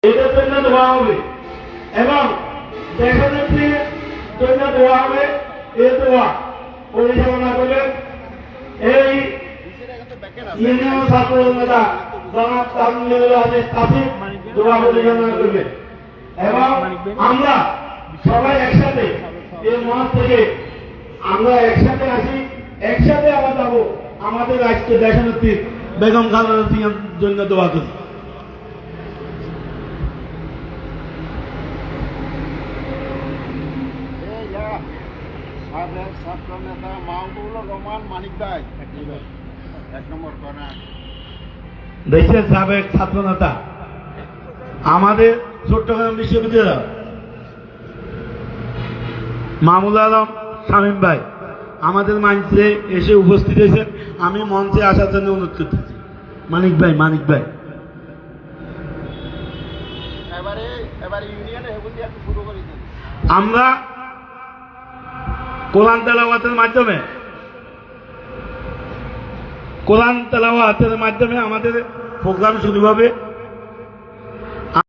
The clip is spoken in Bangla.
এটার জন্য দোয়া হবে এবং দেখা যাচ্ছে জন্য দোয়া হবে এই দোয়া পরিচালনা করবে এই ইউনিয়ন ছাত্র নেতা জনাব তামিমুল আহমেদ কাসিম দোয়া পরিচালনা করবে এবং আমরা সবাই একসাথে এই মঞ্চ থেকে আমরা একসাথে আসি, একসাথে আমরা যাবো আমাদের রাষ্ট্রের দেশনেত্রী বেগম খালেদা জিয়ার জন্য দোয়া করি। ছাত্র নেতা মাহবুবুর রহমান মানিক ভাই 1 নম্বর কর্নার, দেশের সাবেক ছাত্র নেতা আমাদের চট্টগ্রাম বিশ্ববিদ্যালয় মাহমুদ আলম শামীম ভাই আমাদের মঞ্চে এসে উপস্থিত হয়েছেন। আমি মঞ্চে আসার জন্য অনুরোধ করতেছি মানিক ভাই। এবারে ইউনিয়নে শুরু করেছেন। আমরা কোরআন তেলাওয়াতের মাধ্যমে আমাদের প্রোগ্রাম শুরু হবে।